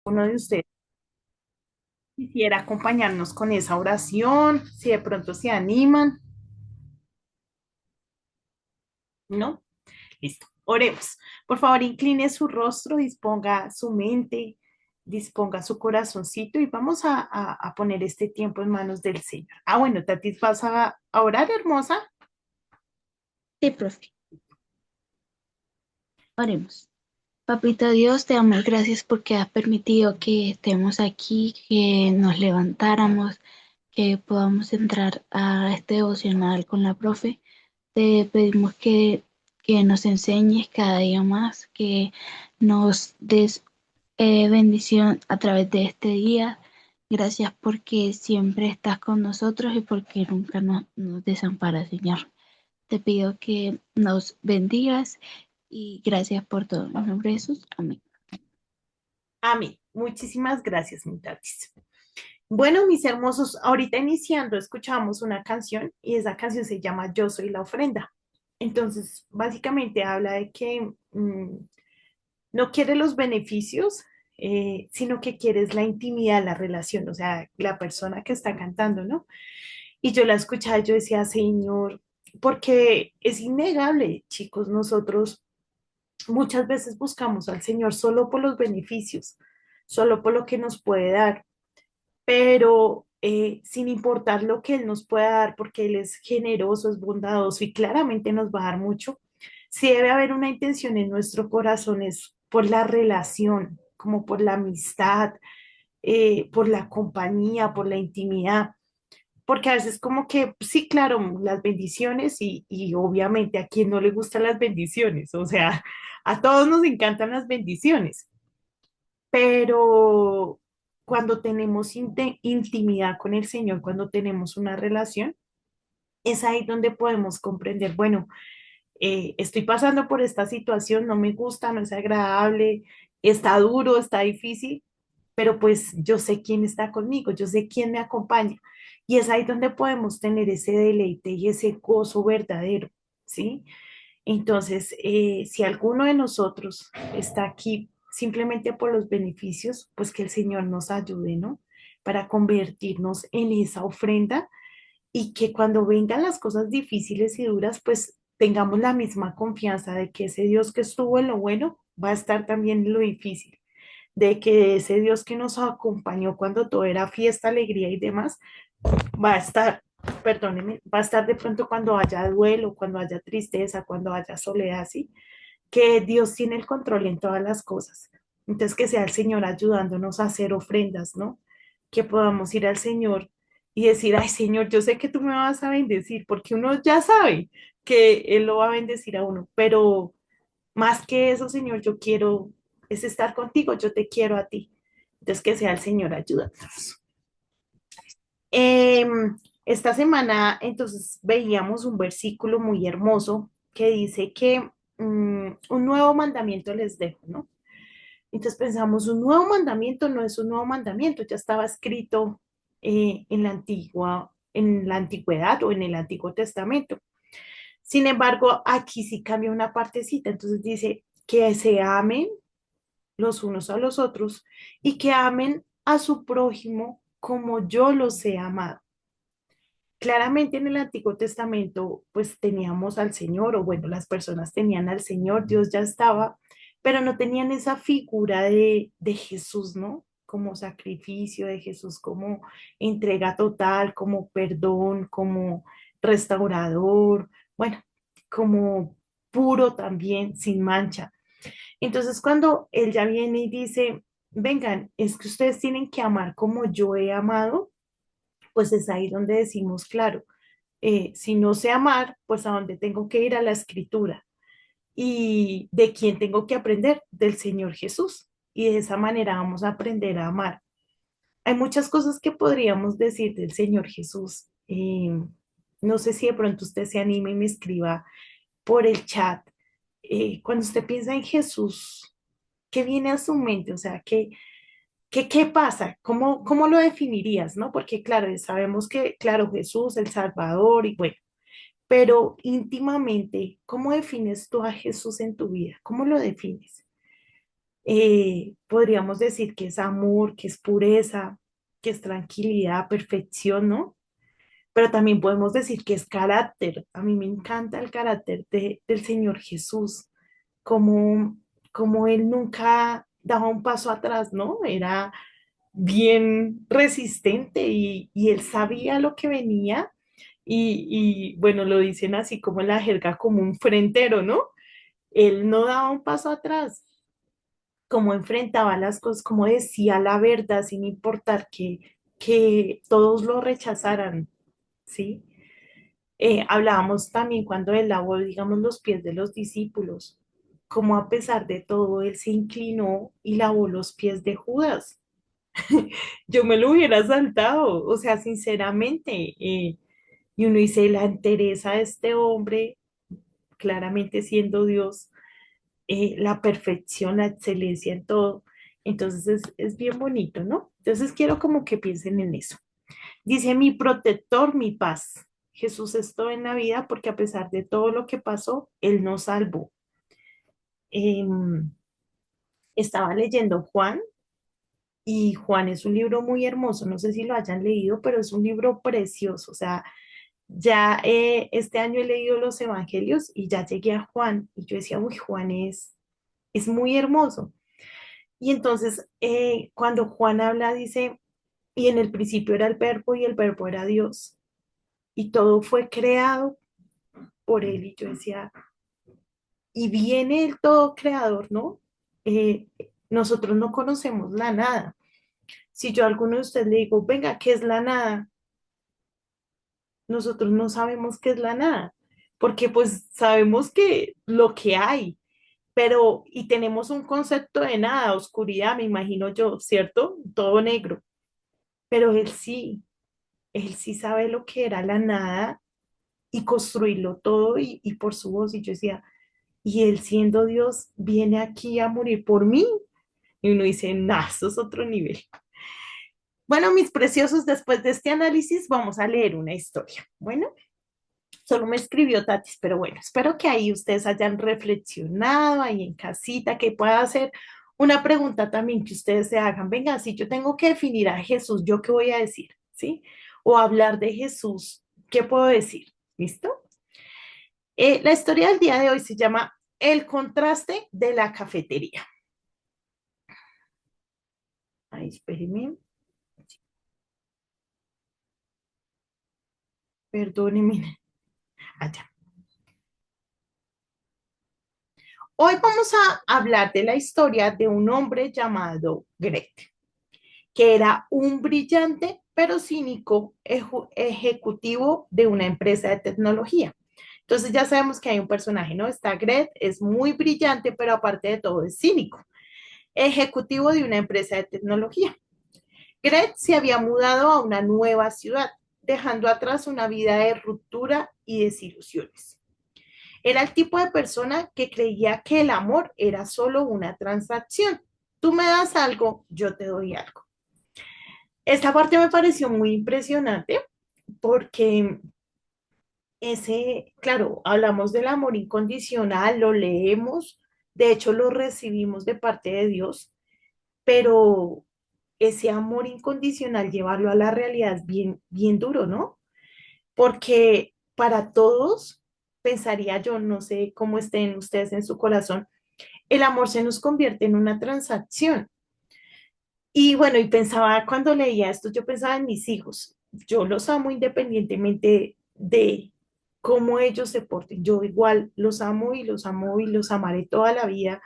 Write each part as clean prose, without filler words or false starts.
Uno de ustedes quisiera acompañarnos con esa oración, si de pronto se animan, ¿no? Listo, oremos. Por favor, incline su rostro, disponga su mente, disponga su corazoncito y vamos a poner este tiempo en manos del Señor. Bueno, Tati, ¿vas a orar, hermosa? Sí, profe, oremos. Papito Dios, te damos gracias porque has permitido que estemos aquí, que nos levantáramos, que podamos entrar a este devocional con la profe. Te pedimos que nos enseñes cada día más, que nos des bendición a través de este día. Gracias porque siempre estás con nosotros y porque nunca nos desamparas, Señor. Te pido que nos bendigas y gracias por todo. En el nombre de Jesús, amén. Amén. Muchísimas gracias, mi Tatis. Bueno, mis hermosos, ahorita iniciando escuchamos una canción y esa canción se llama Yo soy la ofrenda. Entonces, básicamente habla de que no quiere los beneficios, sino que quieres la intimidad, la relación, o sea, la persona que está cantando, ¿no? Y yo la escuchaba, yo decía, Señor, porque es innegable, chicos, nosotros muchas veces buscamos al Señor solo por los beneficios, solo por lo que nos puede dar, pero sin importar lo que Él nos pueda dar, porque Él es generoso, es bondadoso y claramente nos va a dar mucho, sí debe haber una intención en nuestro corazón, es por la relación, como por la amistad, por la compañía, por la intimidad, porque a veces como que, sí, claro, las bendiciones y obviamente a quien no le gustan las bendiciones, o sea, a todos nos encantan las bendiciones, pero cuando tenemos intimidad con el Señor, cuando tenemos una relación, es ahí donde podemos comprender, bueno, estoy pasando por esta situación, no me gusta, no es agradable, está duro, está difícil, pero pues yo sé quién está conmigo, yo sé quién me acompaña. Y es ahí donde podemos tener ese deleite y ese gozo verdadero, ¿sí? Entonces, si alguno de nosotros está aquí simplemente por los beneficios, pues que el Señor nos ayude, ¿no? Para convertirnos en esa ofrenda y que cuando vengan las cosas difíciles y duras, pues tengamos la misma confianza de que ese Dios que estuvo en lo bueno va a estar también en lo difícil, de que ese Dios que nos acompañó cuando todo era fiesta, alegría y demás, va a estar, perdóneme, va a estar de pronto cuando haya duelo, cuando haya tristeza, cuando haya soledad, ¿sí? Que Dios tiene el control en todas las cosas. Entonces, que sea el Señor ayudándonos a hacer ofrendas, ¿no? Que podamos ir al Señor y decir, ay, Señor, yo sé que tú me vas a bendecir, porque uno ya sabe que Él lo va a bendecir a uno, pero más que eso, Señor, yo quiero es estar contigo, yo te quiero a ti. Entonces, que sea el Señor ayudándonos. Esta semana, entonces, veíamos un versículo muy hermoso que dice que un nuevo mandamiento les dejo, ¿no? Entonces pensamos, un nuevo mandamiento no es un nuevo mandamiento, ya estaba escrito en la antigüedad o en el Antiguo Testamento. Sin embargo, aquí sí cambia una partecita, entonces dice que se amen los unos a los otros y que amen a su prójimo como yo los he amado. Claramente en el Antiguo Testamento, pues teníamos al Señor, o bueno, las personas tenían al Señor, Dios ya estaba, pero no tenían esa figura de Jesús, ¿no? Como sacrificio de Jesús, como entrega total, como perdón, como restaurador, bueno, como puro también, sin mancha. Entonces, cuando Él ya viene y dice, vengan, es que ustedes tienen que amar como yo he amado, pues es ahí donde decimos, claro, si no sé amar, pues a dónde tengo que ir a la escritura y de quién tengo que aprender, del Señor Jesús. Y de esa manera vamos a aprender a amar. Hay muchas cosas que podríamos decir del Señor Jesús. No sé si de pronto usted se anime y me escriba por el chat. Cuando usted piensa en Jesús, ¿qué viene a su mente? O sea, ¿qué pasa? ¿Cómo lo definirías, no? Porque, claro, sabemos que, claro, Jesús, el Salvador, y bueno, pero íntimamente, ¿cómo defines tú a Jesús en tu vida? ¿Cómo lo defines? Podríamos decir que es amor, que es pureza, que es tranquilidad, perfección, ¿no? Pero también podemos decir que es carácter. A mí me encanta el carácter del Señor Jesús, como, como Él nunca daba un paso atrás, ¿no? Era bien resistente y Él sabía lo que venía bueno, lo dicen así como en la jerga, como un frentero, ¿no? Él no daba un paso atrás, como enfrentaba las cosas, como decía la verdad sin importar que todos lo rechazaran, ¿sí? Hablábamos también cuando él lavó, digamos, los pies de los discípulos, como a pesar de todo, él se inclinó y lavó los pies de Judas. Yo me lo hubiera saltado, o sea, sinceramente, y uno dice, la entereza de este hombre, claramente siendo Dios, la perfección, la excelencia en todo. Entonces es bien bonito, ¿no? Entonces quiero como que piensen en eso. Dice, mi protector, mi paz. Jesús es todo en la vida porque a pesar de todo lo que pasó, Él nos salvó. Estaba leyendo Juan y Juan es un libro muy hermoso, no sé si lo hayan leído, pero es un libro precioso. O sea, ya este año he leído los evangelios y ya llegué a Juan y yo decía, uy, Juan es muy hermoso. Y entonces, cuando Juan habla, dice, y en el principio era el verbo y el verbo era Dios, y todo fue creado por él. Y yo decía, y viene el todo creador, ¿no? Eh, Nosotros no conocemos la nada. Si yo a alguno de ustedes le digo, venga, ¿qué es la nada? Nosotros no sabemos qué es la nada, porque pues sabemos que lo que hay, pero y tenemos un concepto de nada, oscuridad, me imagino yo, ¿cierto? Todo negro, pero él sí sabe lo que era la nada y construirlo todo y por su voz. Y yo decía, y él siendo Dios viene aquí a morir por mí. Y uno dice, nah, eso es otro nivel. Bueno, mis preciosos, después de este análisis vamos a leer una historia. Bueno, solo me escribió Tatis, pero bueno, espero que ahí ustedes hayan reflexionado ahí en casita, que pueda hacer una pregunta también que ustedes se hagan. Venga, si yo tengo que definir a Jesús, ¿yo qué voy a decir? ¿Sí? O hablar de Jesús, ¿qué puedo decir? ¿Listo? La historia del día de hoy se llama El contraste de la cafetería. Ay, espérenme, perdónenme. Allá. Hoy vamos a hablar de la historia de un hombre llamado Greg, que era un brillante pero cínico ejecutivo de una empresa de tecnología. Entonces ya sabemos que hay un personaje, ¿no? Está Greg, es muy brillante, pero aparte de todo es cínico, ejecutivo de una empresa de tecnología. Greg se había mudado a una nueva ciudad, dejando atrás una vida de ruptura y desilusiones. Era el tipo de persona que creía que el amor era solo una transacción. Tú me das algo, yo te doy algo. Esta parte me pareció muy impresionante porque claro, hablamos del amor incondicional, lo leemos, de hecho lo recibimos de parte de Dios, pero ese amor incondicional, llevarlo a la realidad es bien, bien duro, ¿no? Porque para todos, pensaría yo, no sé cómo estén ustedes en su corazón, el amor se nos convierte en una transacción. Y bueno, y pensaba, cuando leía esto, yo pensaba en mis hijos. Yo los amo independientemente de cómo ellos se porten. Yo igual los amo y los amo y los amaré toda la vida,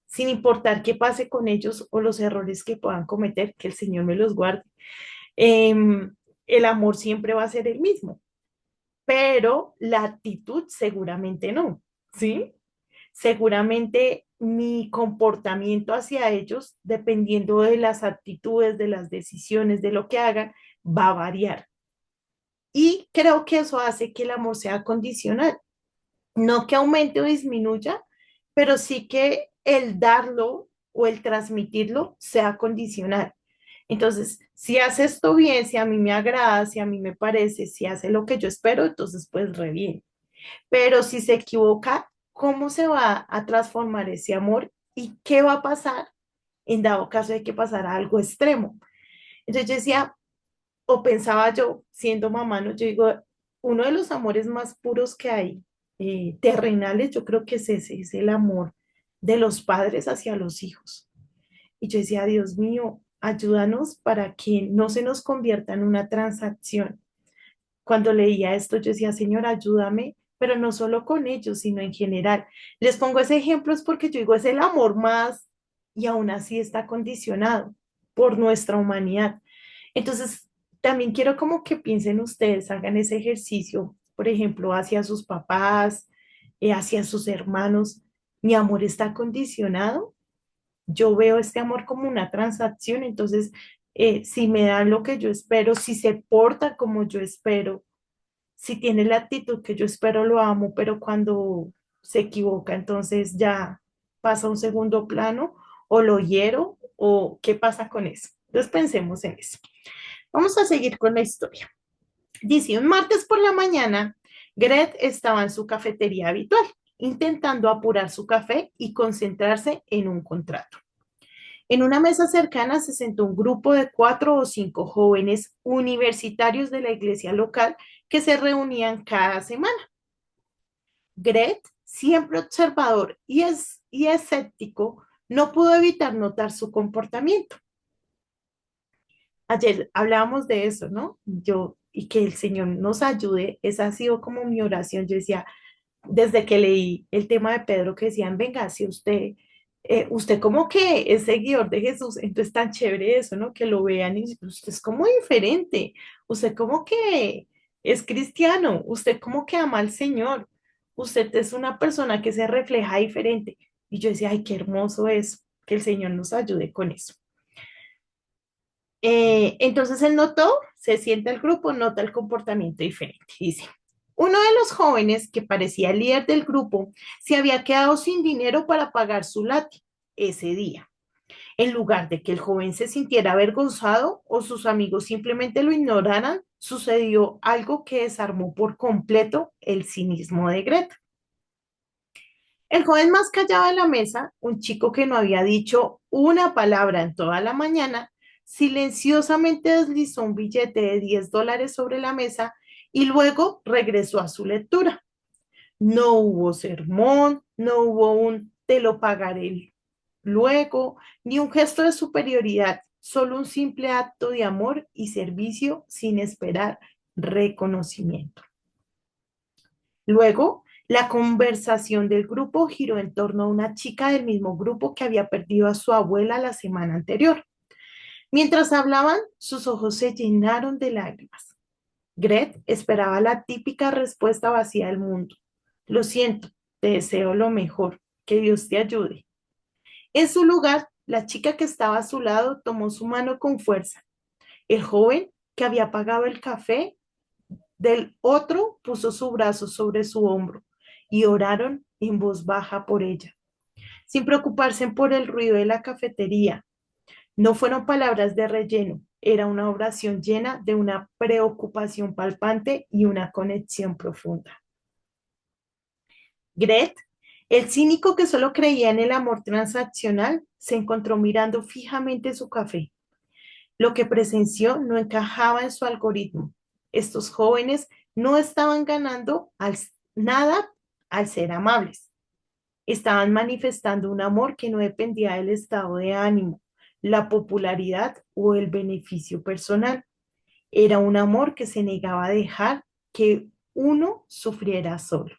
sin importar qué pase con ellos o los errores que puedan cometer, que el Señor me los guarde. El amor siempre va a ser el mismo, pero la actitud seguramente no, ¿sí? Seguramente mi comportamiento hacia ellos, dependiendo de las actitudes, de las decisiones, de lo que hagan, va a variar. Y creo que eso hace que el amor sea condicional. No que aumente o disminuya, pero sí que el darlo o el transmitirlo sea condicional. Entonces, si hace esto bien, si a mí me agrada, si a mí me parece, si hace lo que yo espero, entonces pues re bien. Pero si se equivoca, ¿cómo se va a transformar ese amor y qué va a pasar? en dado caso de que pasara algo extremo. Entonces yo decía, o pensaba yo, siendo mamá, ¿no? Yo digo, uno de los amores más puros que hay, terrenales, yo creo que es ese, es el amor de los padres hacia los hijos. Y yo decía, Dios mío, ayúdanos para que no se nos convierta en una transacción. Cuando leía esto, yo decía, Señor, ayúdame, pero no solo con ellos, sino en general. Les pongo ese ejemplo es porque yo digo, es el amor más y aún así está condicionado por nuestra humanidad. Entonces, también quiero como que piensen ustedes, hagan ese ejercicio, por ejemplo, hacia sus papás, hacia sus hermanos. Mi amor está condicionado. Yo veo este amor como una transacción, entonces, si me dan lo que yo espero, si se porta como yo espero, si tiene la actitud que yo espero, lo amo, pero cuando se equivoca, entonces ya pasa a un segundo plano o lo hiero o qué pasa con eso. Entonces pensemos en eso. Vamos a seguir con la historia. Dice, un martes por la mañana, Gret estaba en su cafetería habitual, intentando apurar su café y concentrarse en un contrato. En una mesa cercana se sentó un grupo de 4 o 5 jóvenes universitarios de la iglesia local que se reunían cada semana. Gret, siempre observador y escéptico, no pudo evitar notar su comportamiento. Ayer hablábamos de eso, ¿no? Y que el Señor nos ayude, esa ha sido como mi oración. Yo decía, desde que leí el tema de Pedro, que decían, venga, si usted como que es seguidor de Jesús, entonces tan chévere eso, ¿no? Que lo vean y usted es como diferente, usted como que es cristiano, usted como que ama al Señor, usted es una persona que se refleja diferente. Y yo decía, ay, qué hermoso es, que el Señor nos ayude con eso. Entonces él notó, se sienta el grupo, nota el comportamiento diferente. Dice, uno de los jóvenes que parecía el líder del grupo se había quedado sin dinero para pagar su lati ese día. En lugar de que el joven se sintiera avergonzado o sus amigos simplemente lo ignoraran, sucedió algo que desarmó por completo el cinismo de Greta. El joven más callado de la mesa, un chico que no había dicho una palabra en toda la mañana, silenciosamente deslizó un billete de $10 sobre la mesa y luego regresó a su lectura. No hubo sermón, no hubo un te lo pagaré luego, ni un gesto de superioridad, solo un simple acto de amor y servicio sin esperar reconocimiento. Luego, la conversación del grupo giró en torno a una chica del mismo grupo que había perdido a su abuela la semana anterior. Mientras hablaban, sus ojos se llenaron de lágrimas. Gret esperaba la típica respuesta vacía del mundo. Lo siento, te deseo lo mejor, que Dios te ayude. En su lugar, la chica que estaba a su lado tomó su mano con fuerza. El joven que había pagado el café del otro puso su brazo sobre su hombro y oraron en voz baja por ella, sin preocuparse por el ruido de la cafetería. No fueron palabras de relleno, era una oración llena de una preocupación palpante y una conexión profunda. Gret, el cínico que solo creía en el amor transaccional, se encontró mirando fijamente su café. Lo que presenció no encajaba en su algoritmo. Estos jóvenes no estaban ganando nada al ser amables. Estaban manifestando un amor que no dependía del estado de ánimo, la popularidad o el beneficio personal. Era un amor que se negaba a dejar que uno sufriera solo.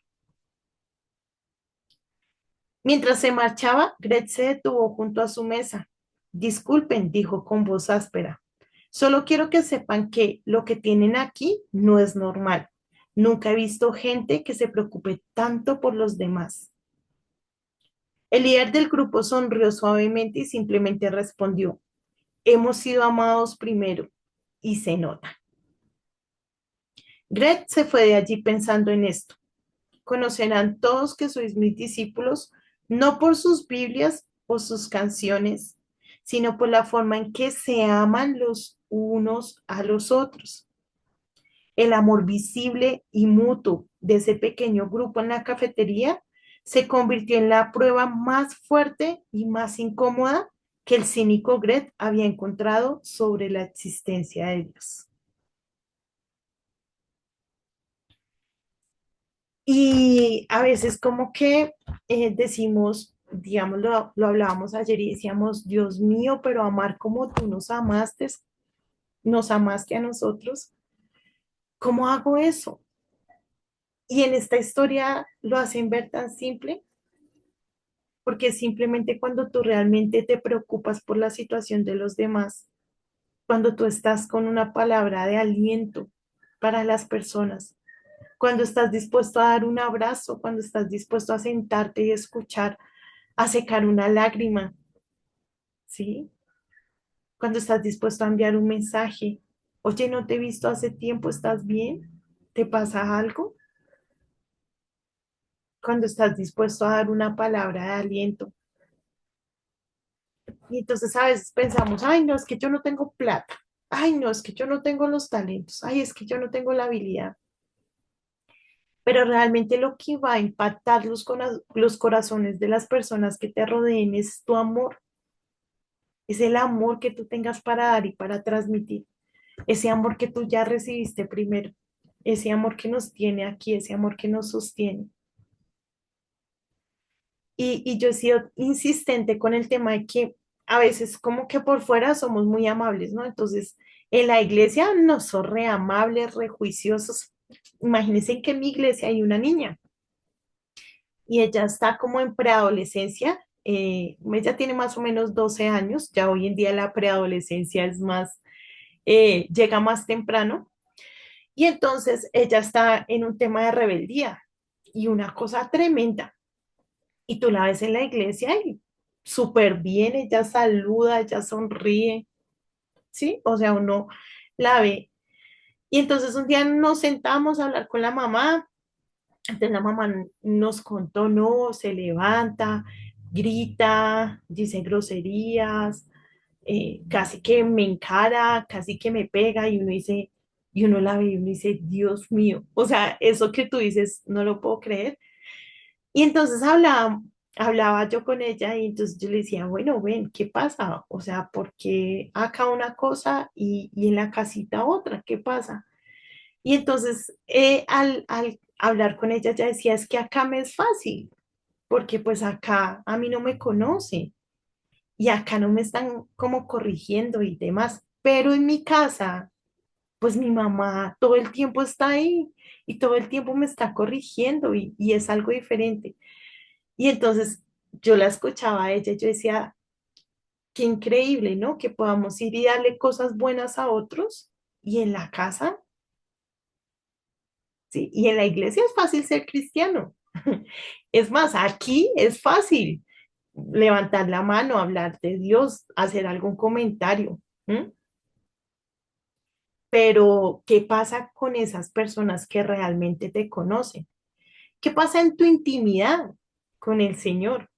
Mientras se marchaba, Gret se detuvo junto a su mesa. Disculpen, dijo con voz áspera. Solo quiero que sepan que lo que tienen aquí no es normal. Nunca he visto gente que se preocupe tanto por los demás. El líder del grupo sonrió suavemente y simplemente respondió, hemos sido amados primero y se nota. Gret se fue de allí pensando en esto. Conocerán todos que sois mis discípulos, no por sus Biblias o sus canciones, sino por la forma en que se aman los unos a los otros. El amor visible y mutuo de ese pequeño grupo en la cafetería se convirtió en la prueba más fuerte y más incómoda que el cínico Gret había encontrado sobre la existencia de Dios. Y a veces como que decimos, digamos, lo hablábamos ayer y decíamos, Dios mío, pero amar como tú nos amaste a nosotros, ¿cómo hago eso? Y en esta historia lo hacen ver tan simple, porque simplemente cuando tú realmente te preocupas por la situación de los demás, cuando tú estás con una palabra de aliento para las personas, cuando estás dispuesto a dar un abrazo, cuando estás dispuesto a sentarte y escuchar, a secar una lágrima, ¿sí? Cuando estás dispuesto a enviar un mensaje, oye, no te he visto hace tiempo, ¿estás bien? ¿Te pasa algo? Cuando estás dispuesto a dar una palabra de aliento. Y entonces a veces pensamos, ay, no, es que yo no tengo plata, ay, no, es que yo no tengo los talentos, ay, es que yo no tengo la habilidad. Pero realmente lo que va a impactar los corazones de las personas que te rodeen es tu amor, es el amor que tú tengas para dar y para transmitir, ese amor que tú ya recibiste primero, ese amor que nos tiene aquí, ese amor que nos sostiene. Y yo he sido insistente con el tema de que a veces como que por fuera somos muy amables, ¿no? Entonces, en la iglesia no son re amables, re juiciosos. Imagínense que en mi iglesia hay una niña y ella está como en preadolescencia. Ella tiene más o menos 12 años, ya hoy en día la preadolescencia es más, llega más temprano, y entonces ella está en un tema de rebeldía y una cosa tremenda. Y tú la ves en la iglesia y súper bien, ella saluda, ella sonríe, ¿sí? O sea, uno la ve. Y entonces un día nos sentamos a hablar con la mamá. Entonces la mamá nos contó, no, se levanta, grita, dice groserías, casi que me encara, casi que me pega y uno dice, y uno la ve y uno dice, Dios mío, o sea, eso que tú dices, no lo puedo creer. Y entonces hablaba yo con ella y entonces yo le decía, bueno, ven, ¿qué pasa? O sea, ¿por qué acá una cosa y en la casita otra? ¿Qué pasa? Y entonces al hablar con ella, ya decía, es que acá me es fácil, porque pues acá a mí no me conoce y acá no me están como corrigiendo y demás, pero en mi casa, pues mi mamá todo el tiempo está ahí y todo el tiempo me está corrigiendo y es algo diferente. Y entonces yo la escuchaba a ella y yo decía, qué increíble, ¿no? Que podamos ir y darle cosas buenas a otros y en la casa. ¿Sí? Y en la iglesia es fácil ser cristiano. Es más, aquí es fácil levantar la mano, hablar de Dios, hacer algún comentario. ¿M? Pero, ¿qué pasa con esas personas que realmente te conocen? ¿Qué pasa en tu intimidad con el Señor?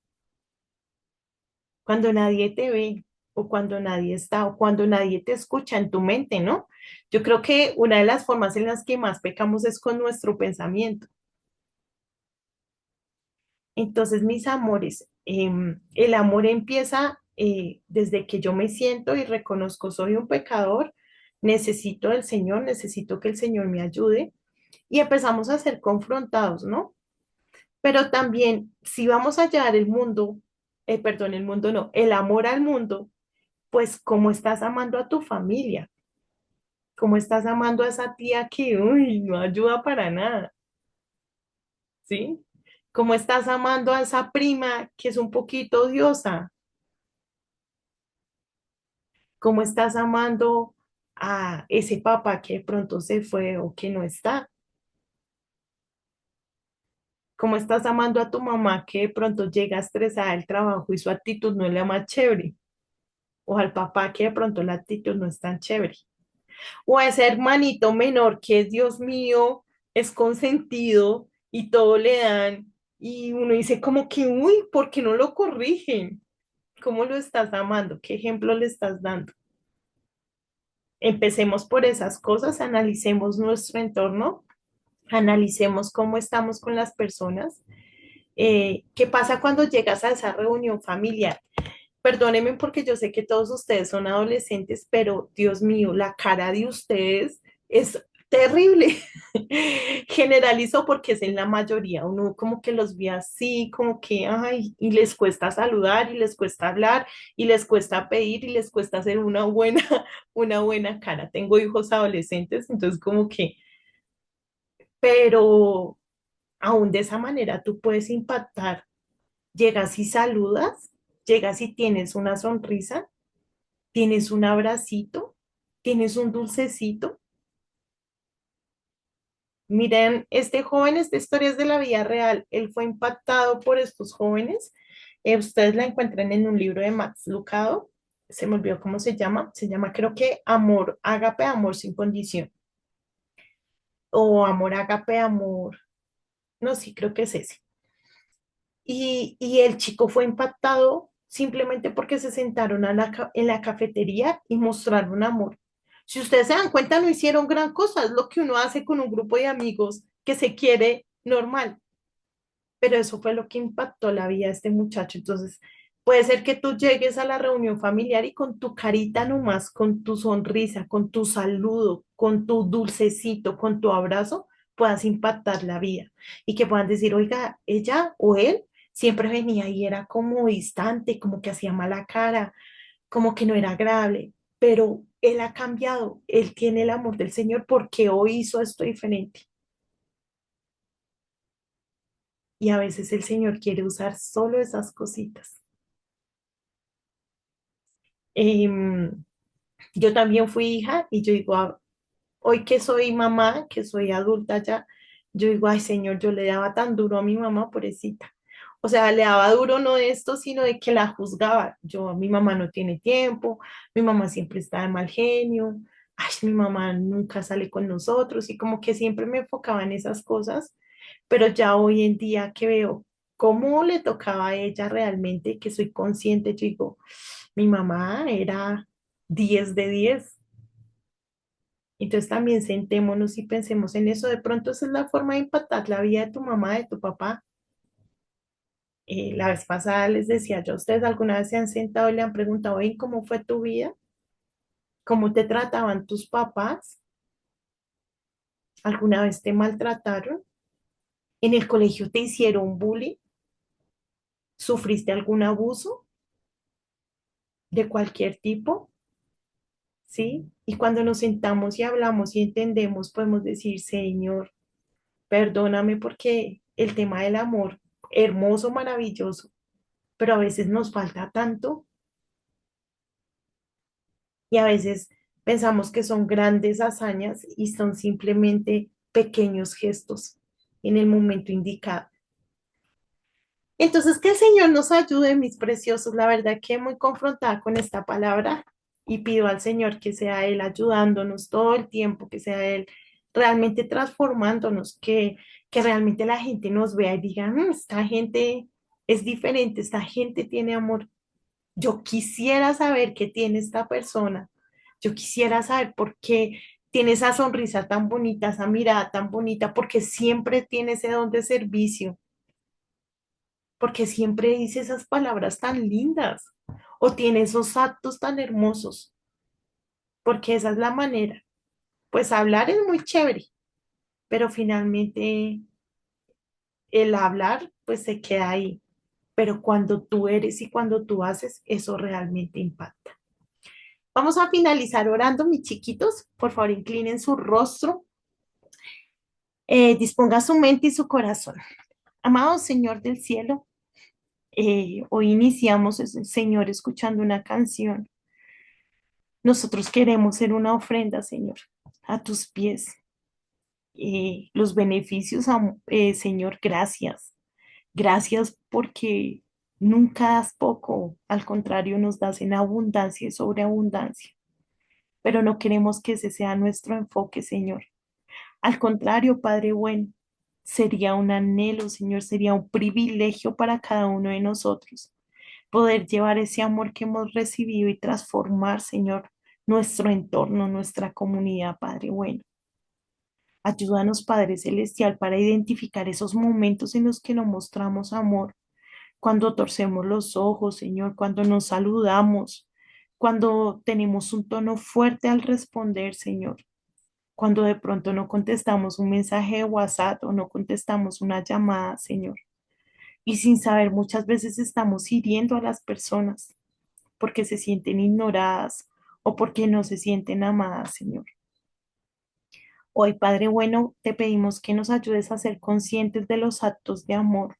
Cuando nadie te ve o cuando nadie está o cuando nadie te escucha en tu mente, ¿no? Yo creo que una de las formas en las que más pecamos es con nuestro pensamiento. Entonces, mis amores, el amor empieza desde que yo me siento y reconozco soy un pecador, necesito del Señor, necesito que el Señor me ayude y empezamos a ser confrontados, ¿no? Pero también, si vamos a llevar el mundo, perdón, el mundo no, el amor al mundo, pues cómo estás amando a tu familia, cómo estás amando a esa tía que, uy, no ayuda para nada, ¿sí? ¿Cómo estás amando a esa prima que es un poquito odiosa? ¿Cómo estás amando a ese papá que de pronto se fue o que no está? ¿Cómo estás amando a tu mamá que de pronto llega estresada del trabajo y su actitud no es la más chévere? O al papá que de pronto la actitud no es tan chévere. O a ese hermanito menor que, Dios mío, es consentido y todo le dan. Y uno dice como que, uy, ¿por qué no lo corrigen? ¿Cómo lo estás amando? ¿Qué ejemplo le estás dando? Empecemos por esas cosas, analicemos nuestro entorno, analicemos cómo estamos con las personas. ¿Qué pasa cuando llegas a esa reunión familiar? Perdónenme porque yo sé que todos ustedes son adolescentes, pero Dios mío, la cara de ustedes es terrible. Generalizo porque es en la mayoría. Uno como que los ve así, como que, ay, y les cuesta saludar, y les cuesta hablar, y les cuesta pedir, y les cuesta hacer una buena, una buena cara. Tengo hijos adolescentes, entonces como que, pero aún de esa manera tú puedes impactar. Llegas y saludas, llegas y tienes una sonrisa, tienes un abracito, tienes un dulcecito. Miren, este joven, esta historia es de la vida real. Él fue impactado por estos jóvenes. Ustedes la encuentran en un libro de Max Lucado. Se me olvidó cómo se llama. Se llama, creo que Amor, Ágape, Amor sin condición. O Amor, Ágape, Amor. No, sí, creo que es ese. Y el chico fue impactado simplemente porque se sentaron en la cafetería y mostraron amor. Si ustedes se dan cuenta, no hicieron gran cosa, es lo que uno hace con un grupo de amigos que se quiere normal, pero eso fue lo que impactó la vida de este muchacho. Entonces, puede ser que tú llegues a la reunión familiar y con tu carita nomás, con tu sonrisa, con tu saludo, con tu dulcecito, con tu abrazo, puedas impactar la vida y que puedan decir, oiga, ella o él siempre venía y era como distante, como que hacía mala cara, como que no era agradable, pero él ha cambiado, él tiene el amor del Señor porque hoy hizo esto diferente. Y a veces el Señor quiere usar solo esas cositas. Em, yo también fui hija y yo digo, hoy que soy mamá, que soy adulta ya, yo digo, ay Señor, yo le daba tan duro a mi mamá, pobrecita. O sea, le daba duro no de esto, sino de que la juzgaba. Yo, mi mamá no tiene tiempo, mi mamá siempre está de mal genio, ay, mi mamá nunca sale con nosotros y como que siempre me enfocaba en esas cosas, pero ya hoy en día que veo cómo le tocaba a ella realmente, que soy consciente, yo digo, mi mamá era 10 de 10. Entonces también sentémonos y pensemos en eso. De pronto esa es la forma de impactar la vida de tu mamá, de tu papá. La vez pasada les decía yo, ¿ustedes alguna vez se han sentado y le han preguntado, "Ey, ¿cómo fue tu vida? ¿Cómo te trataban tus papás? ¿Alguna vez te maltrataron? ¿En el colegio te hicieron bullying? ¿Sufriste algún abuso de cualquier tipo? ¿Sí? Y cuando nos sentamos y hablamos y entendemos, podemos decir, Señor, perdóname porque el tema del amor, hermoso, maravilloso, pero a veces nos falta tanto y a veces pensamos que son grandes hazañas y son simplemente pequeños gestos en el momento indicado. Entonces, que el Señor nos ayude, mis preciosos. La verdad que muy confrontada con esta palabra y pido al Señor que sea Él ayudándonos todo el tiempo, que sea Él realmente transformándonos, que realmente la gente nos vea y diga, esta gente es diferente, esta gente tiene amor. Yo quisiera saber qué tiene esta persona. Yo quisiera saber por qué tiene esa sonrisa tan bonita, esa mirada tan bonita, porque siempre tiene ese don de servicio, porque siempre dice esas palabras tan lindas o tiene esos actos tan hermosos, porque esa es la manera. Pues hablar es muy chévere, pero finalmente el hablar pues se queda ahí. Pero cuando tú eres y cuando tú haces, eso realmente impacta. Vamos a finalizar orando, mis chiquitos. Por favor, inclinen su rostro, disponga su mente y su corazón. Amado Señor del cielo, hoy iniciamos, Señor, escuchando una canción. Nosotros queremos ser una ofrenda, Señor, a tus pies. Los beneficios, Señor, gracias. Gracias porque nunca das poco, al contrario, nos das en abundancia y sobreabundancia. Pero no queremos que ese sea nuestro enfoque, Señor. Al contrario, Padre bueno, sería un anhelo, Señor, sería un privilegio para cada uno de nosotros poder llevar ese amor que hemos recibido y transformar, Señor, nuestro entorno, nuestra comunidad, Padre bueno. Ayúdanos, Padre Celestial, para identificar esos momentos en los que no mostramos amor, cuando torcemos los ojos, Señor, cuando nos saludamos, cuando tenemos un tono fuerte al responder, Señor, cuando de pronto no contestamos un mensaje de WhatsApp o no contestamos una llamada, Señor. Y sin saber, muchas veces estamos hiriendo a las personas porque se sienten ignoradas o porque no se sienten amadas, Señor. Hoy, Padre bueno, te pedimos que nos ayudes a ser conscientes de los actos de amor,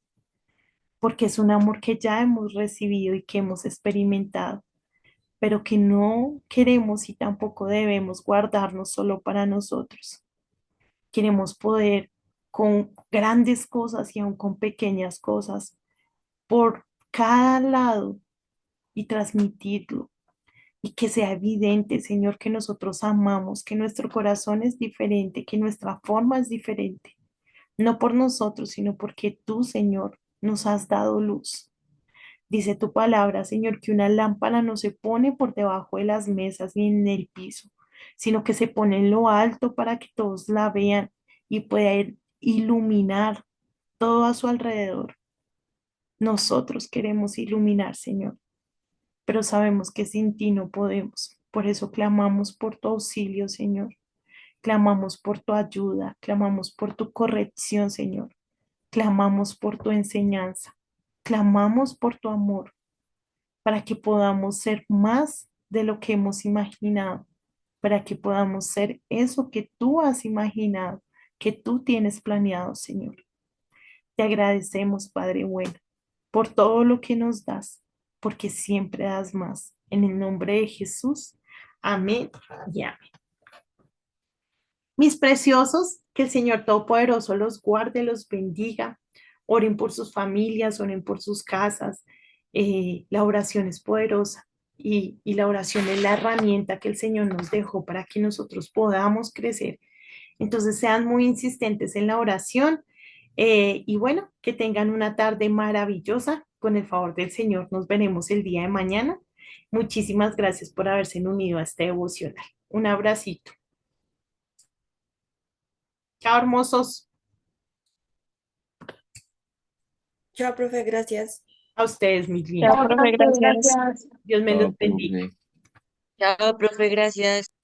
porque es un amor que ya hemos recibido y que hemos experimentado, pero que no queremos y tampoco debemos guardarnos solo para nosotros. Queremos poder con grandes cosas y aún con pequeñas cosas por cada lado y transmitirlo y que sea evidente, Señor, que nosotros amamos, que nuestro corazón es diferente, que nuestra forma es diferente, no por nosotros, sino porque tú, Señor, nos has dado luz. Dice tu palabra, Señor, que una lámpara no se pone por debajo de las mesas ni en el piso, sino que se pone en lo alto para que todos la vean y puedan iluminar todo a su alrededor. Nosotros queremos iluminar, Señor, pero sabemos que sin ti no podemos. Por eso clamamos por tu auxilio, Señor. Clamamos por tu ayuda, clamamos por tu corrección, Señor. Clamamos por tu enseñanza. Clamamos por tu amor para que podamos ser más de lo que hemos imaginado, para que podamos ser eso que tú has imaginado, que tú tienes planeado, Señor. Te agradecemos, Padre bueno, por todo lo que nos das, porque siempre das más. En el nombre de Jesús. Amén y amén. Mis preciosos, que el Señor Todopoderoso los guarde, los bendiga. Oren por sus familias, oren por sus casas. La oración es poderosa y la oración es la herramienta que el Señor nos dejó para que nosotros podamos crecer. Entonces sean muy insistentes en la oración y bueno, que tengan una tarde maravillosa. Con el favor del Señor, nos veremos el día de mañana. Muchísimas gracias por haberse unido a este devocional. Un abracito. Chao, hermosos. Chao, profe, gracias. A ustedes, mis lindos. Chao, profe, gracias. Dios me los Chao, bendiga. profe. Chao, profe, gracias.